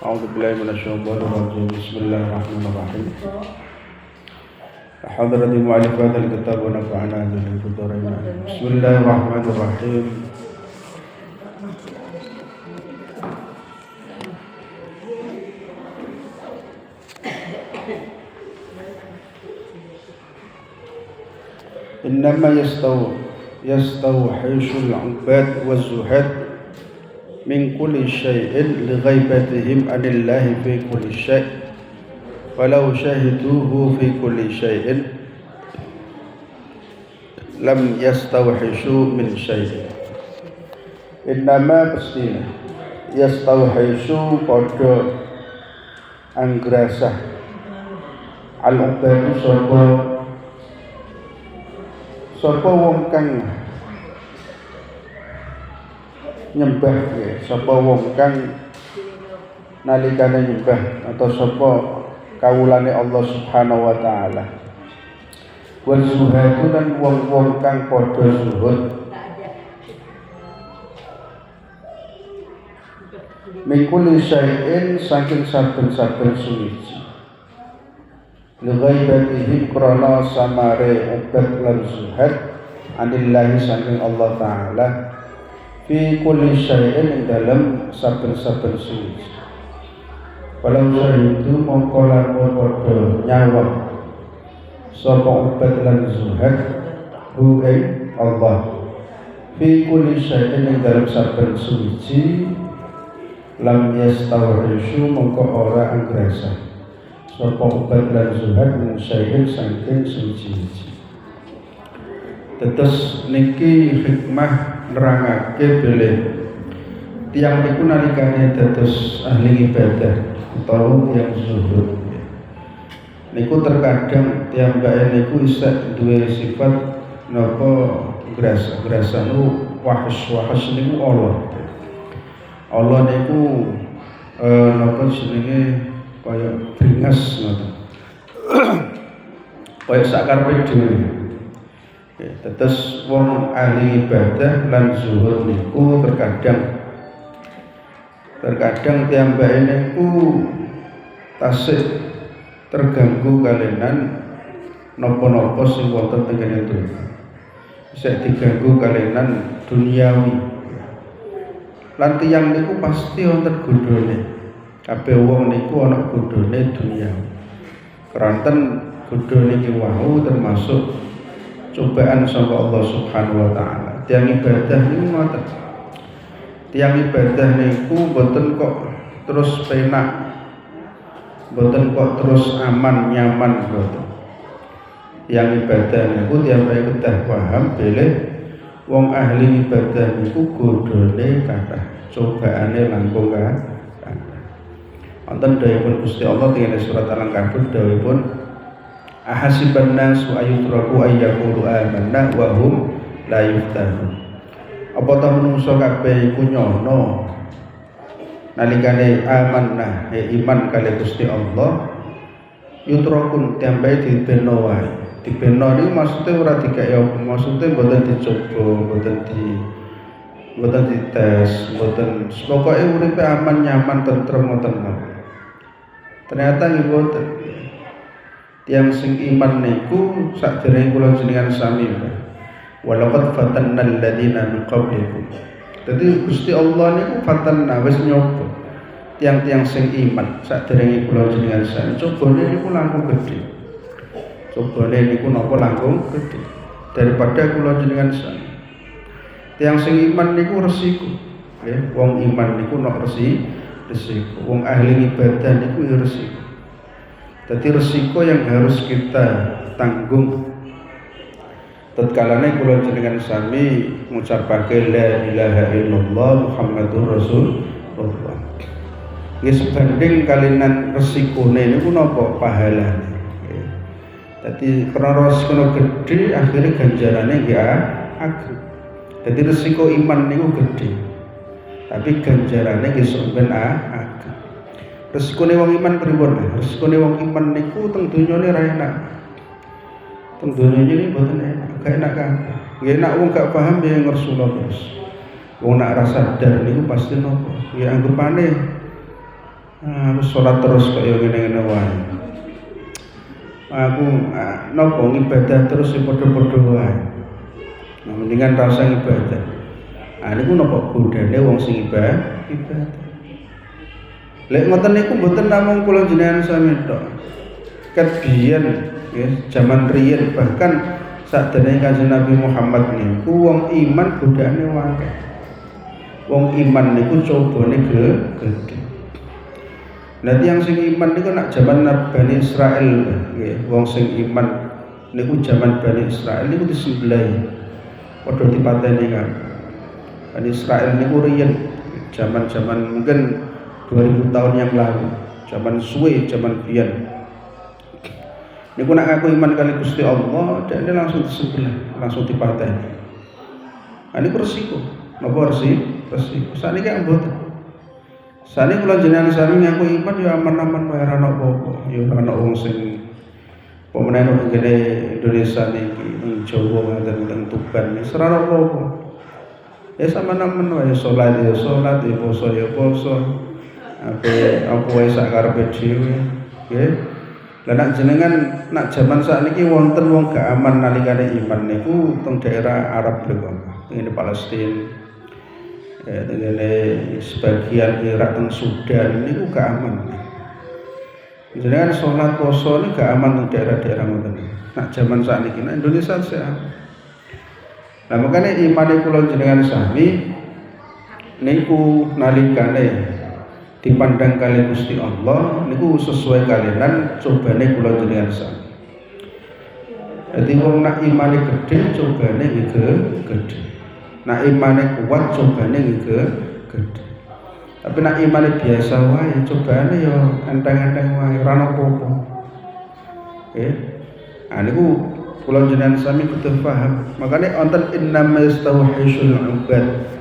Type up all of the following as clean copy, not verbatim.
أعوذ بالله من الشيطان الرجيم بسم الله الرحمن الرحيم حضرة المؤلف هذا الكتاب ونفعنا به في الدارين بسم الله الرحمن الرحيم إنما يستوحش العباد والزهاد من كل شيء لغيبتهم عن الله في كل شيء ولو شهدوه في كل شيء لم يستوحشوا من شيء Innama pestina yastauhishu pada anggrasah al-ubadu sapa wong kang nyembah ya, sapa wong kang nalikane nyembah atau sapa kawulane Allah Subhanahu wa taala. Wal zuhadu dan wong-wong kang padha zuhud. Min kulli syai'in saking saben-saben suwiji. Lighaibatihi krana samare ubad lan zuhad anillahi saking Allah taala. Fi kulli syai'in ing dalam saben-saben suwiji. Walau syahidu mongko lamun padha nyawang sapa ubad lan zuhad hu ing Allah. Fi kulli syai'in ing dalam saben suwiji lam yastawhishu mongko ora anggrasa sapa ubad lan zuhad min syai'in saking suwiji. Tetes niki hikmah nerangake bilih tiyang niku nalikane dados ahli ibadah utawa yang zuhud niku terkadang tiyambake niku isih duwe sifat napa grasa nu wahas niku Allah niku napa jenenge kaya bringas ngoten kaya sakarepe dhewe. Tetes wong ahli ibadah lan zuhud niku terkadang tiyambake niku tasih terganggu kalenan napa-napa sing wonten teng kene donya. Isih diganggu kalenan duniawi. Lan tiyang niku pasti wonten godhone. Kabeh wong niku ana godhone duniawi. Keranten godhone iki wau termasuk cobaan saka Allah Subhanahu wa taala. Tiyang ibadah niku ngoten. Tiyang ibadah niku mboten kok terus penak. Mboten kok terus aman nyaman mboten. Tiyang ibadah niku tiyambake kedah paham bilih wong ahli ibadah niku godhone kathah, cobaane langkung kathah. Wonten dawuhipun Gusti Allah teng surat Al-Ankabut dawuhipun ahasiban nasu ayutraku ayyaqulu amanna wa hum la yuftanun. Apa ta manungsa kabeh iku nyono nalikane amanna iman kali Gusti Allah yutrakun tambahe dibeno wae. Dibeno niku maksude ora dikaya maksude mboten dicoba, mboten dites, mboten pokoke uripe aman nyaman tentrem ngoten. Ternyata nggih mboten. Tiyang sing iman niku sakderenge kula jenengan sami. Walaqad fatanna alladziina min qablikum. Dadi Gusti Allah niku fatanna wis nyoba. Tiang-tiang sing iman sakderenge kula jenengan sami. Cobane niku langkung gedhe. Cobane niku napa langkung gedhe. Daripada kula jenengan sami. Tiang sing iman niku resiko. Nggih, wong iman niku nok resiko. Wong ahli ibadah niku ya resiko. Jadi resiko yang harus kita tanggung tatkalane kula jenengan sami ngucapake la ilaha illallah Muhammadur Rasulullah. Nggih sebanding kalinan resikone niku napa pahalane. Dadi karena resikono gedhe akhire ganjarane nggih ageng. Dadi resiko iman niku gedhe. Tapi ganjarane nggih sampeyan ageng. Resikone wong iman pripun? Resikone wong iman niku teng donyane ra enak. Teng donyane iki mboten enak, gak enak kan. Nggih enak wong gak paham ya ngersula terus. Wong nak rasa sadar niku pasti napa? Ya anggapane Aku sholat terus kaya ngene-ngene wae. Aku nopo ibadah terus padha-padha wae. Nah, mendingan rasa ibadah. Niku nopo godane wong sing ibadah. Lek ngoten niku mboten namung kula jenengan sami tok. Ket biyen nggih, jaman riyen bahkan sakdene Kanjeng Nabi Muhammad niku wong iman godane akeh. Wong iman niku cobane gedhe. Nah tiyang sing iman niku nak jaman Bani Israil nggih, wong sing iman niku jaman Bani Israil niku disembelih. Padha dipateni kan. Bani Israil niku riyen zaman-zaman mungkin 2000 tahun yang lalu, zaman suwe, zaman biyen. Niku nak ngaku iman kali Gusti Allah, dia langsung disembelih, langsung dipateni. Niku resiko, napa resiko? Saniki mboten. Saniki kula jenengan sami ngaku iman ya aman-aman wae ora ana apa-apa. Ya ora ana wong sing pemenang ngene Indonesia niki, ning Jawa ngaten Tuban wis ora ana apa-apa. Ya sama-aman wae salat ya salat, ya poso ya poso. Apa wae sak karepe dhewe nggih. Lah nek jenengan nak jaman sakniki wonten wong gak aman nalikane iman niku teng daerah Arab lho, teng Palestina. Teng sebagian Irak teng Sudan niku gak aman. Jenengan salat poso niku gak aman teng daerah-daerah ngoten. Nak jaman sakniki nek Indonesia sih. Nah makane imane kula jenengan sami niku nalikane dipandang kali Gusti Allah niku sesuai kalian cobane kula jenengan sami. Dadi wong nak imane gedhe cobane iki gedhe. Nak imane kuat cobane iki gedhe. Tapi nak imane biasa wae cobane ya enteng-enteng wae ora apa-apa. Niku kula jenengan sami kudu paham. Makane wonten innama yastawhisul ubad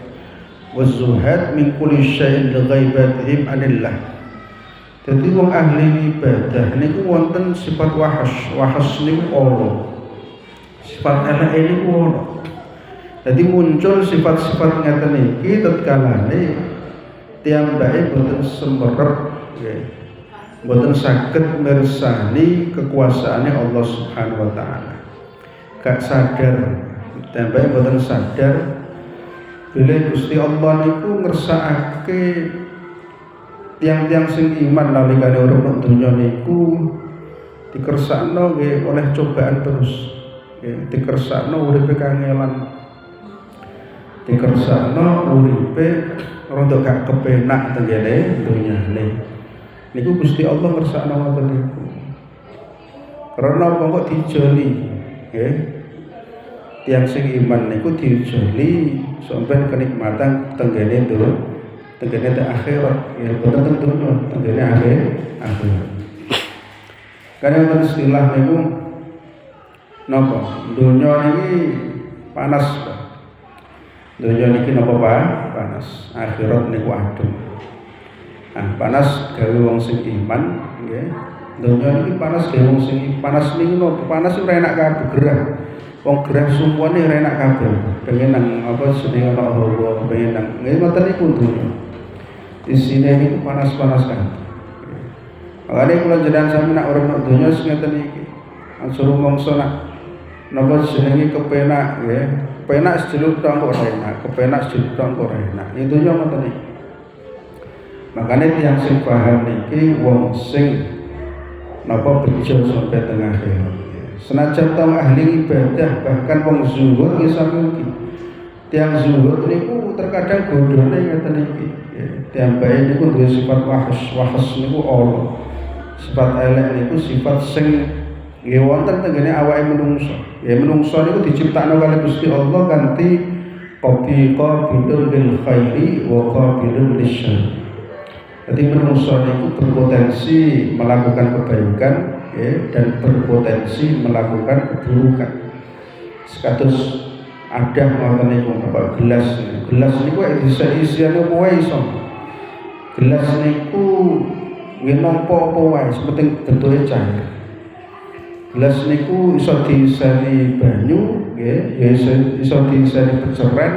wazuhad min kulli syai'in li ghaibatihim anillah. Dadi wong ahli ibadah niku wonten sifat wahas niku ana. Sifat eleke niku ana. Dadi muncul sifat-sifat ngeten iki tatkalane tiyambake boten semeret nggih. Boten saged mirsani kekuasaane Allah Subhanahu wa taala. Gak sadar, tiyambake boten sadar bila Gusti Allah niku ngersakake tiang-tiang sing iman nalikane urip nang donya niku dikersakno nggih oleh cobaan terus. Nggih, dikersakno uripe kangelan. Dikersakno uripe rada gak kepenak tenggene donyane. Niku Gusti Allah ngersakno ngoten niku. Karena kok dijoli, nggih. Tiang sing iman niku dijoli sampai kenikmatan tenggene akhirat ya boten teng donya tenggene akhirat. Karena wonten istilah niku napa donya niki panas. Donya niki napa panas, akhirat niku adem. Panas gawe wong sing iman nggih. Donya niki panas gawe wong sing panas niku napa panas ora enak kabeh gerah. Wong gerah sumpone ora enak kabeh. Pengen nang apa jenenge ana hawa, pengen nang nggih ngoten niku donya. Isine niku panas-panas kan. Makane kula jenengan sami nak urip nang donya sing ngeten iki. Suruh mongso nak napa jenenge kepenak nggih. Penak sejeluk tok ora enak, kepenak sejeluk tok ora enak. Itu donya ngoten iki. Makane tiyang sing paham niki wong sing napa bejo sampai tengah akhirat. Senajan tong ahli ibadah bahkan wong zuhud nggih sami iki. Tiang zuhud niku terkadang godhone ngeten iki. Tiyambae niku duwe sifat wahas niku Allah. Sifat elek niku sifat sing nggih wonten tenggene awake menungso. Ya menungso niku diciptakno kali Gusti Allah kanthi qabilun lil khairi wa qabilun lisyarr. Jadi menungso niku berpotensi melakukan kebaikan dan berpotensi melakukan keburukan. Sekatus ada ngoten niku Bapak gelas niku isiane apa wae iso. Gelas niku nggih nampa apa wae, penting bentuke cair. Gelas niku iso diiseni banyu nggih, ya iso diiseni peceren,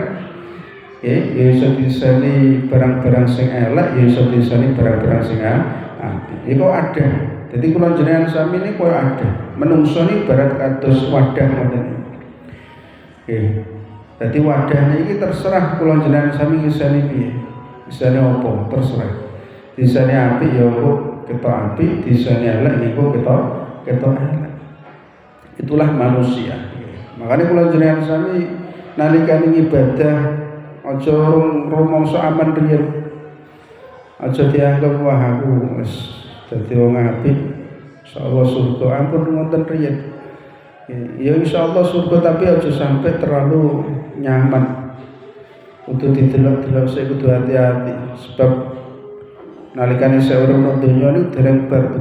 ya iso diseni barang-barang sing elek, ya iso diseni barang-barang sing apik. Iku ada. Jadi kula jenengan sami ini koyo ada. Menungso ini ibarat kados wadah ngoten iki. Nggih. Dadi wadahnya iki terserah kula jenengan sami ngiseni piye. Isane apa? Terserah. Disane apik ya kok ketok apik, disane elek niku ketok elek. Itulah manusia. Makanya kula jenengan sami nalikane ibadah aja rumangsa aman riyen. Aja dianggap wah aku wis dadi wong apik, insyaallah surga ampun ngoten riyen. Ya insyaallah surga tapi aja sampai terlalu nyaman. Untuk didelok-delok saya kudu hati-hati sebab nalikane saya urip nang donya niku dereng bar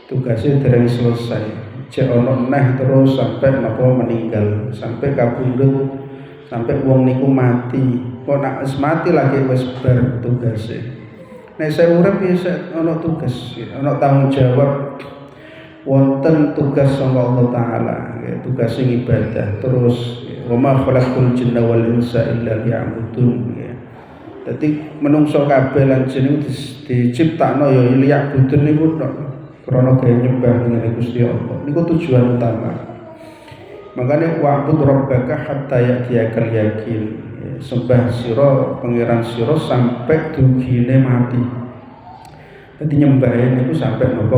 tugasnya dereng selesai. Cek ono neh terus sampai napa meninggal, sampai kabundut, sampai wong niku mati. Kok nak wis mati lagi wis bar tugase. Nek saya urip ya ono tugas, ono tanggung jawab. Wonten tugas sangka Allah taala, tugas ibadah. Terus wa ma khalaqul jinna wal insa illa liya'budun. Dadi menungso kabeh lan jin niku diciptakno ya liya'budun niku krana gawe nyembah dengan Gusti Allah. Niku tujuan utama. Makanya wa'bud rabbaka hatta ya'tiyakal yakin. Sembah sira pangeran sira sampai dugine mati. Dadi nyembah niku sampai napa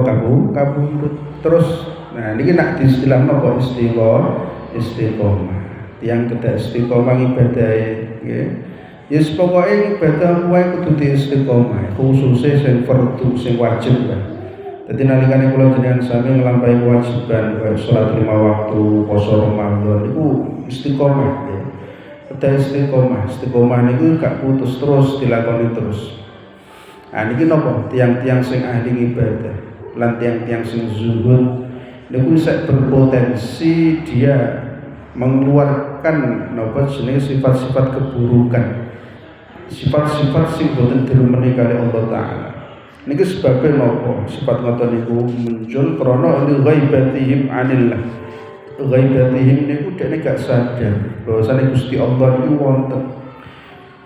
kabundut. Terus nah niki nak diistilah napa istiqomah. Tiang kedah istiqomah ibadahe nggih. Ya pokoke ibadah kuwi kudu diistiqomah, khususe sing fardhu sing wajib lah. Jadi nalikane kula jenengan sami nglampahi kewajiban kaya salat 5 waktu, poso Ramadan niku istiqomah ya. Kedah istiqomah niku gak putus terus dilakoni terus. Nah niki napa tiang-tiang sing ahli ibadah lan tiang-tiang sing zuhud niku bisa berpotensi dia mengeluarkan napa jenenge sifat-sifat keburukan. Sifat-sifat sing boten diremeni kali Allah taala. Niki sebabnya nopo sifat ngoten niku muncul krana ghaibatihim anillah. Ghaibatihim niku dekne gak sadar bahwasane Gusti Allah niku wonten.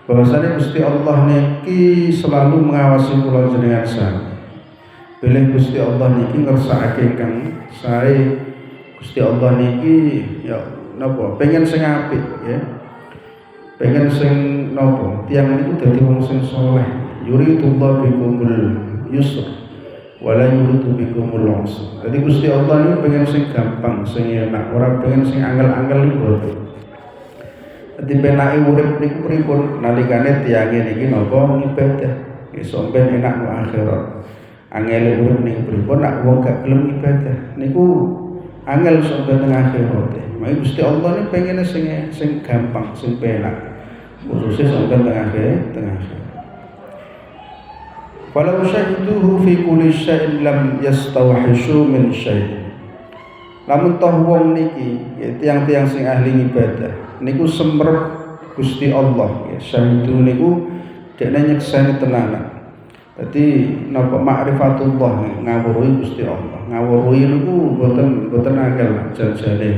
Bahwasane Gusti Allah niki selalu mengawasi kula jenengan sami. Bilih Gusti Allah niki ngersakake kang sae. Gusti Allah niki ya napa pengen sing apik ya. Pengen sing napa tiyang niku dadi wong sing saleh. Yuridullah bikumul yusr wala yuridu bikumul usr. Jadi Gusti Allah ini pengen sing gampang, sing enak, ora pengen sing angel-angel niku. Dadi penake urip niku pripun nalikane tiyange niki napa ibadah. Iso ben enak no akhirat. Angel urip niku pripun nak wong gak gelem ibadah. Niku angel sampe teng akhirat. Maka Gusti Allah ini pengen sing gampang, sing penak. Khususnya sampe teng akhirat. Walau syahiduhu fi kulli syai'in lam yastawhishu min syai'. Lamun toh wong niki ya tiang-tiang sing ahli ibadah niku semrep Gusti Allah ya syahidu niku dekne nyekseni tenanan. Dadi napa ma'rifatullah ngawruhi Gusti Allah. Ngawruhi niku boten angel jan-jane.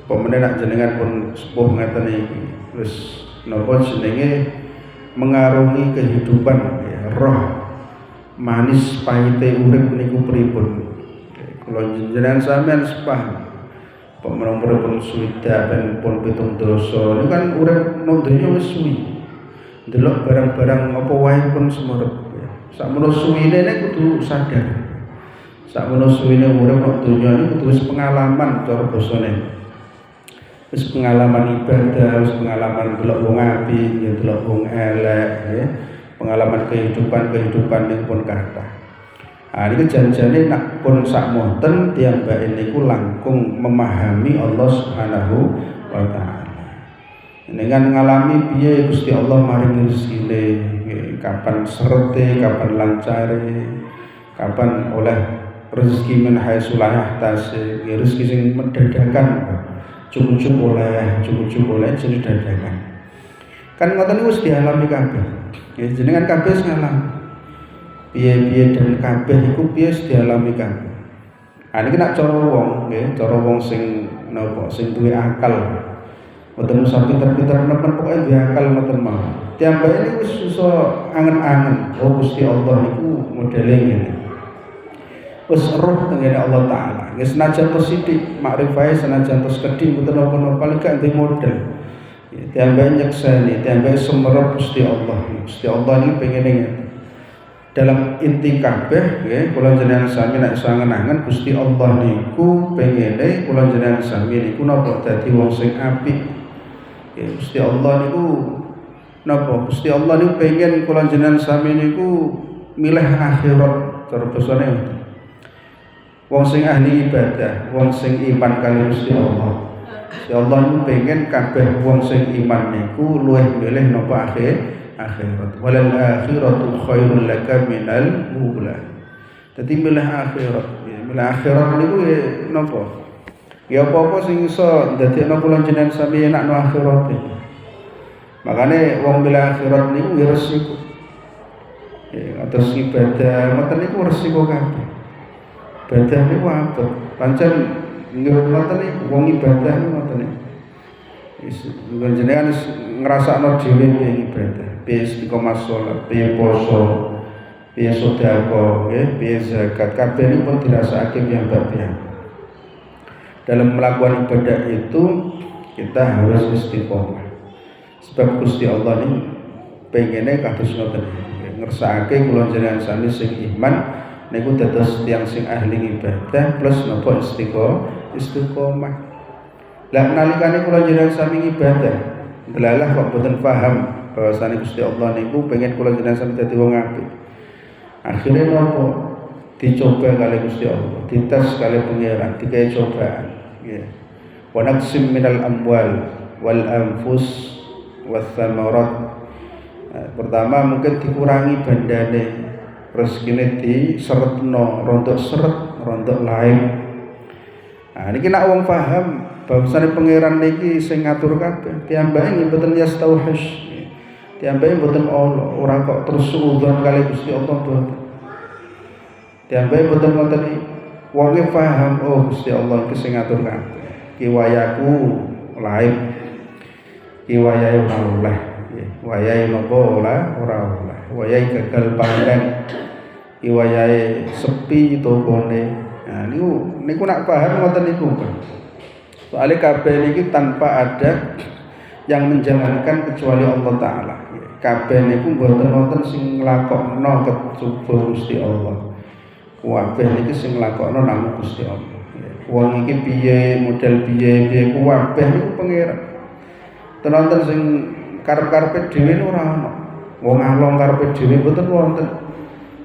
Pemene nak jenengan pun sepuh ngeten iki wis napa jenenge mengarungi kehidupan roh manis pahite urip niku pripun. Kula jenengan sampean sepaham. Kok menawa pun suwida ben pun 7 dosa niku kan urip nang donya wis suwi. Delok barang-barang apa wae pun semerep. Sakmono suwine nek kudu sadar. Sakmono suwine urip nang donya niku kudu wis pengalaman cara basane. Wis pengalaman ibadah, wis pengalaman delok wong apik, ya delok wong elek ya. Pengalaman kehidupan yang pun kathah. Nah ini janjane nak pun sakmonten tiyang bae niku langkung memahami Allah Subhanahu wa taala. Ini kan ngalami piye Gusti Allah maring rezekine, kapan serete, kapan lancare, kapan oleh rezeki min haitsu la yahtasib, rezeki sing mendadakan, cukup-cukup oleh jadi dadakan. Kan ngoten niku wis dialami kabeh. Ya jenengan kabeh ngalam. Piye-piye dan kabeh iku piye dialami kabeh. Ah niki nak cara wong nggih, cara wong sing napa sing duwe akal. Mboten usah pinter-pinter nemen pokoke diakal ngoten mawon. Tiyambake niku wis iso angen-angen, oh Gusti Allah niku modele ngene. Wis roh tengene Allah taala. Nggih senajan tos sithik makrifate senajan tos kedhi mboten napa-napa lek gak model. Tiyambake nyekseni, tiyambake sumerep Gusti Allah. Gusti Allah niki pengen ngene. Dalam inti kabeh nggih kula jenengan sami nek iso angen-angen Gusti Allah niku pengene kula jenengan sami niku napa dadi wong sing apik. Gusti Allah niku napa? Gusti Allah niku pengen kula jenengan sami niku milih akhirat cara basane. Wong sing ahli ibadah, wong sing iman kali Gusti Allah. Gusti Allah niku pengen kabeh wong sing iman niku luwih milih napa akhirat. Walal akhiratu khairul laka minal ula. Dadi milih akhirat. Milih akhirat niku napa? Ya apa-apa sing iso ndadekno kula jenengan sami enakno akhirat. Makane wong milih akhirat niku nggih resiko. Atus ibadah ngoten niku resiko kabeh. Ibadah niku apa? Pancen nggih ngoten niku wong ibadah niku ngoten niku. Wis jenengan ngrasakno dhewe piye ibadah, piye istiqomah salat, piye poso, piye sedekah, piye zakat, kabeh niku pun dirasakake piyambak-piyambak. Dalam melakukan ibadah itu kita harus istiqomah. Sebab Gusti Allah ini pengennya kados ngoten ngersakake kula jenengan sami sing iman niku dados tiyang sing ahli ibadah plus napa istiqomah. Lah nalikane kula jenengan sami ibadah, delalah kok boten paham bahwasane Gusti Allah niku pengen kula jenengan sami dadi wong apik. Akhire napa? Dicoba kali Gusti Allah, dites kali pangeran, dikai cobaan. Ya. Wa naqsim minal amwal wal anfus was samarat. Pertama mungkin dikurangi bandane, rezekine diseretno, rontok seret, rontok lain. Nah niki nek wong paham bahwasane pangeran niki sing ngatur kabeh, tiyambake nggih mboten yastauhis. Tiyambake mboten ora kok terus suudzon kali Gusti Allah boten. Tiyambake boten ngoten iki. Wonge paham oh Gusti Allah iki sing ngatur kabeh. Ki wayaku lain. Ki wayahe ora oleh. Wayahe napa ora oleh. Wayahe gagal panen. Ki wayahe sepi tokone. Nah niku nak paham ngoten niku. Soale kabeh niki tanpa ada yang menjalankan kecuali Allah taala. Kabeh niku mboten wonten sing nglakokno kejaba Gusti Allah. Kabeh niki sing nglakokno namung Gusti Allah. Wong iki piye, model piye kabeh niku pangeran. Tenonten sing karep-karepe dhewe ora ana. Wong along karepe dhewe mboten wonten.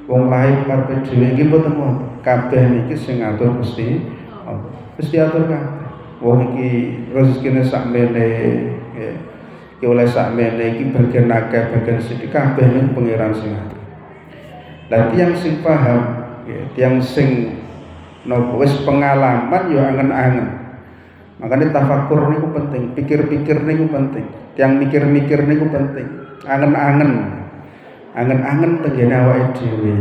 Wong lain karepe dhewe iki mboten wonten. Kabeh niki sing ngatur Gusti Allah. Wis diatur kabeh. Wong iki rezekine sakmene, iki oleh sakmene iki bagian akeh, bagian sithik kabeh niku pangeran sing ngatur. Lah tiyang sing paham yang sing nopo wis pengalaman yo angen-angen. Makanya tafakur niku penting, pikir-pikir niku penting. Yang mikir-mikir niku penting. Angen-angen. Angen-angen tengene awake dhewe.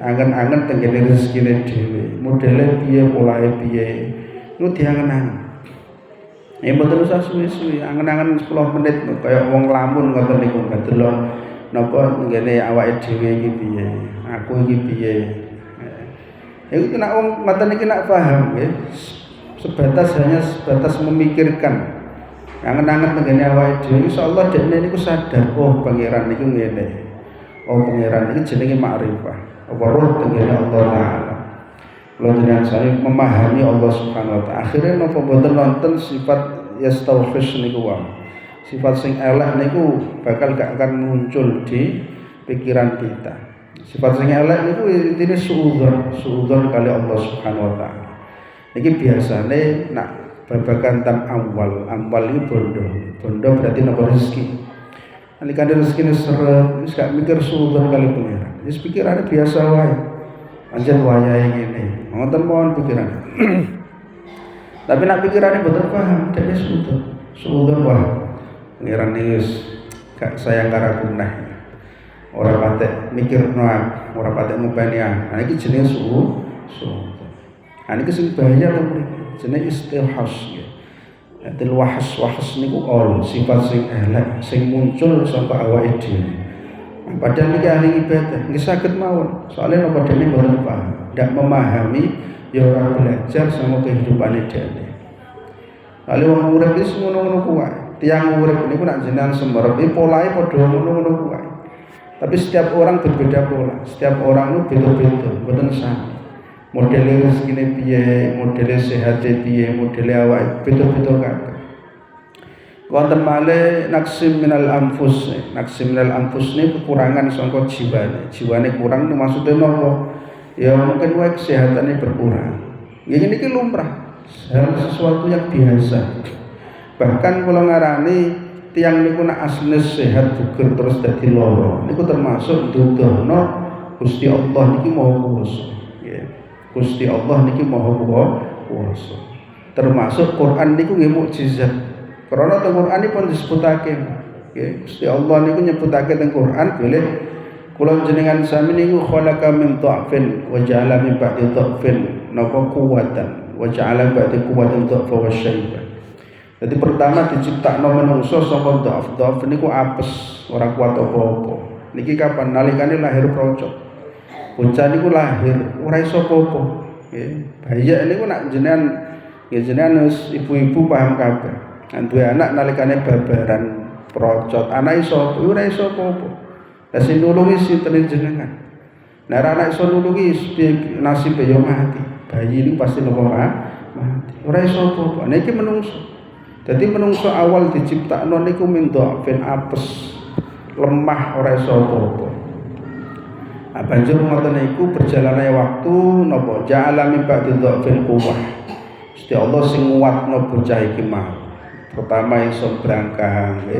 Angen-angen tengene rezekine dhewe. Modele piye, polahe piye. Niku diangen-angen. Mboten usah suwi-suwi, angen-angen 10 menit kaya wong lamun ngoten niku delok napa tengene awake dhewe iki piye. Aku iki piye. Itu nak wong ngoten iki nak paham nggih. Hanya sebatas memikirkan. Angen-angen tengene awake dhewe insyaallah dekne niku sadar, oh pangeran niku ngene. Oh pangeran iki jenenge makrifah. Apa roh tengene Allah taala. Kula jenengan sami memahami Allah Subhanahu wa taala. Akhire napa boten wonten sifat yastauhis niku wae. Sifat sing elek niku bakal gak akan muncul di pikiran kita. Sifat sing elek niku intine suudzon kali Allah Subhanahu wa taala. Niki biasane nak babagan tam awal iki bondo. Bondo berarti napa rezeki. Nalikane rezekine seret wis gak mikir suudzon kali pangeran. Wis pikirane biasa wae. Anjen wayahe ngene. Ngoten mawon pikiran. Tapi nak pikirane boten paham, dene suudzon wae. Pangeran wis gak sayang karo aku nah. Ora patek mikirno, ora patek ngopeni. Nah iki jenenge suudzon. Nah niki sing bahaya to mriki. Jenenge istihas. Dadi wahas niku sifat sing elek sing muncul saka awake dhewe. Padahal niki ahli ibadah nggih saged mawon. Soalnya napa dene mboten paham, ndak memahami ya ora belajar sama kehidupane dhewe. Lalu wong urip wis ngono-ngono kuwi. Tiang urip niku nak jenengan semerep polahe padha ngono-ngono kuwi. Tapi setiap orang berbeda pola, setiap orang itu beda-beda, mboten sama. Modele rezekine piye, modele sehate piye, modele awake beda-beda kabeh. Wonten malih naksim minal anfus ini kekurangan sangka jiwane kurang itu maksudnya nopo? Ya mungkin wae kesehatannya berkurang. Ya ini lumrah, sesuatu yang biasa. Bahkan kalau ngarani tiang niku nak asline sehat buger terus dadi lara niku termasuk ndudono Gusti Allah niki maha kuwasa. Ya. Gusti Allah niki maha kuwasa. Termasuk Quran niku nggih mukjizat. Karena teng Quran iki pun disebutake, nggih Gusti Allah niku nyebutake teng Quran bilih kula jenengan sami niku khalaqa min dha'fin wa ja'ala min ba'di dha'fin napa kuwatan wa ja'ala ba'di kuwatin dha'fa wa syaiba. Jadi pertama diciptakno manungsa saka dha'f niku apes, ora kuat apa-apa. Niki kapan nalikane lahir procot. Bocah niku lahir ora iso apa-apa, nggih. Bayi niku nak jenengan ibu-ibu paham kabeh. Duwe anak nalikane babaran procot, anak iso ora iso apa-apa. Lah sing nulungi sinten jenengan. Nah anak iso nulungi nasibe yo mati. Bayi ini pasti nopo mati. Ora iso apa-apa. Niki menungso. Dadi menungso awal diciptakno niku min dha'fin apes, lemah ora iso apa-apa. Banjur ngoten niku berjalannya waktu napa ja'ala min ba'di dha'fin quwwah. Gusti Allah sing nguatno bocah iki mau. Pertama iso brangkang,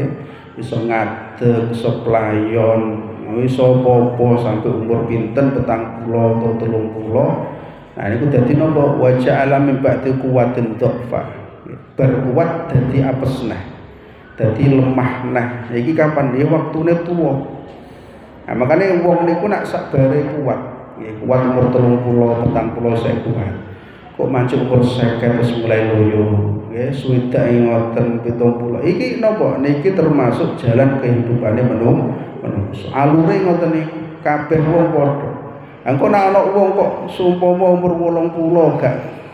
iso ngadeg, iso playon, iso apa-apa sampai umur pinten 40 atau 30. Nah niku dadi napa wa ja'ala min ba'di quwwatin dha'fa. Berkuat dadi apesnah. Dadi lemah nah. Iki kapan? Ya waktune tuwa. Nah makane wong niku nak sakbare kuat, nggih kuat umur 30, 40 saya kuat. Kok mancuk umur 50 wis mulai loyo. Swidak ngoten 70. Iki napa? Niki termasuk jalan kehidupane manungsa. Alure ngoten niku kabeh wong padha. Engko nek ana wong kok sumpama umur 80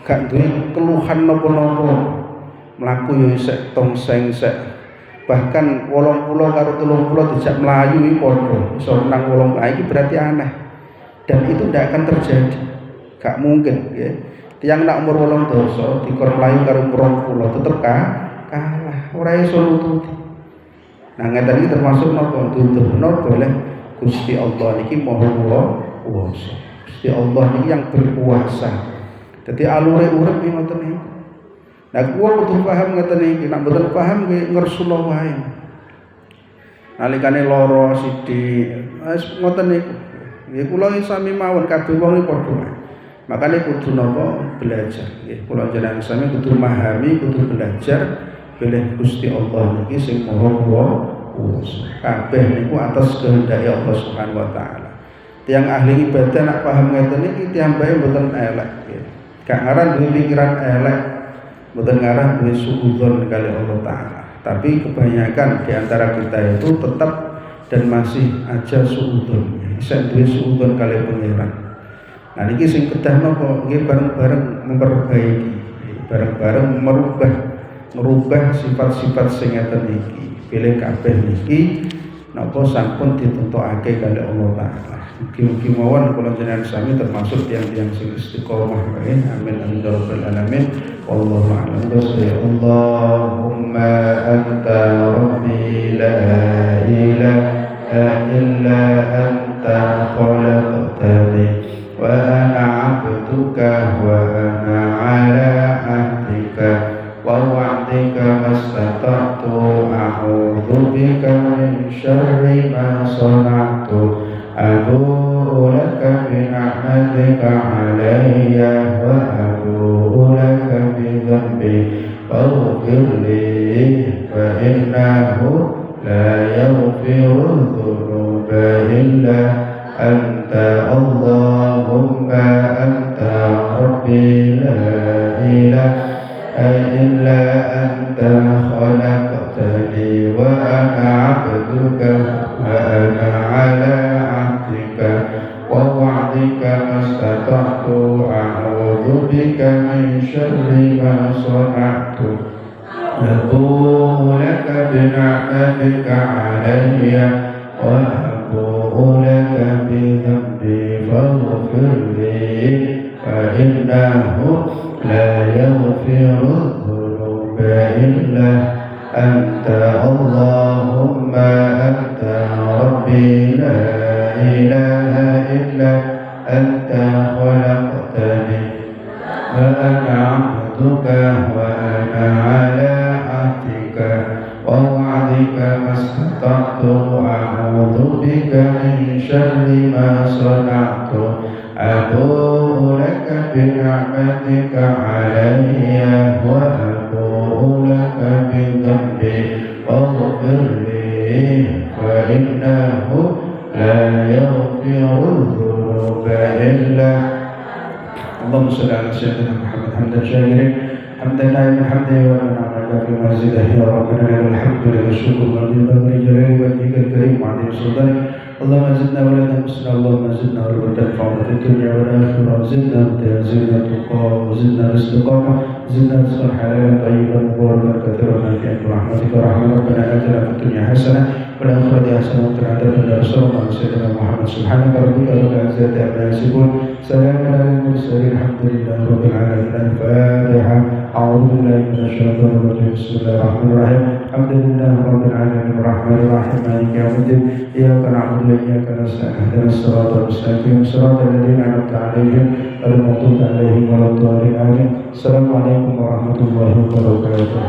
gak duwe keluhan napa-napa. Mlaku yo isek tongseng sek. Bahkan 80 karo 30 dijak mlayu iki padha. Iso nang 80. Iki berarti aneh. Dan itu tidak akan terjadi. Gak mungkin, ya. Tiang nak umur 8 dosa dikon mlayu karo umur 20 tetep kalah, ora iso nututi. Nah ngeten iki termasuk napa nduduhno boleh Gusti Allah niki maha kuwasa. Gusti Allah niki yang berkuasa. Dadi alure urip iki ngoten iki. Nah kuwi kudu paham ngeten iki, nek mboten paham nggih ngersula wae. Nalikane lara sithik, wis ngoten niku. Nggih kula sami mawon kabeh wong iki padha wae. Makanya kudu napa belajar nggih kula jenengan sami kudu memahami kudu belajar bilih Gusti Allah niki sing maha kuwasa kabeh niku atas kehendak Allah Subhanahu wa taala. Tiang ahli ibadah nak paham ngeten iki tiyambae mboten elek nggih. Gak ngaran duwe pikiran elek, mboten ngaran duwe suudzon kali Allah taala. Tapi kebanyakan di antara kita itu tetap dan masih aja suudzon. Isa duwe suudzon kali pangeran. Nah niki sing kedah napa nggih bareng-bareng memperbaiki, bareng-bareng merubah sifat-sifat sing ngeten iki. Pilih kabeh niki napa sampun ditentokake kali Allah taala. Mugi-mugi mawon kula jenengan sami termasuk tiyang-tiyang sing istiqomah wae. Amin amin ya rabbal alamin. Wallahu a'lam bishawab. Allahumma anta rabbi la ilaha illa anta khalaqtani wa ana 'abduka wa ana 'ala 'ahdika wa wa'dika mastata'tu a'udzu bika min syarri ma sana'tu adu'u laka bi ni'matika 'alayya wa adu'u laka bi dhanbi faghfir li fa innahu la yaghfiru dhunuba illa anta Allahumma anta rabbi la ilaha إلا أنت خلقتني وأنا عبدك وأنا على عهدك ووعدك ما استطعت أعوذ بك من شر ما صنعت أبوء لك بنعمتك علي وأبوء لك بذنبي فاغفر لي فإنه لا يغفر الذنوب إلا أنت اللهم أنت ربي لا إله إلا أنت خلقتني وأنا عبدك وأنا على عهدك ووعدك ما استطعت أعوذ بك من شر ما صنعت أبوء لك بنعمتك علي وأبوء لك بذنبي فاغفر لي فإنه لا يغفر الذنوب إلا اللهم صل على سيدنا محمد حمدا شاكرا حمدا نائما حمدا ونعمك في مسجده يا ربنا لك الحمد لك الشكر والبقاء جلال وجهك الكريم وعظيم سلطانك اللهم زدنا ولا تنقصنا اللهم زدنا ولا تنفعنا في الدنيا والاخره زدنا هدى زدنا تقى وزدنا استقامه زدنا رزقا حلالا طيبا مباركا كثيرا نافعا برحمتك ورحمه ربنا اتنا في الدنيا حسنه والآخرة حسنة وقنا عذاب النار صلى الله على سيدنا محمد سبحانك ربك رب العزة عما يصفون سلام على المرسلين الحمد لله رب العالمين الفاتحة أعوذ بالله من الشيطان الرجيم بسم الله الرحمن الرحيم الحمد لله رب العالمين الرحمن الرحيم مالك يوم الدين إياك نعبد وإياك نستعين اهدنا الصراط المستقيم صراط الذين أنعمت عليهم غير المغضوب عليهم ولا الضالين آمين السلام عليكم ورحمة الله وبركاته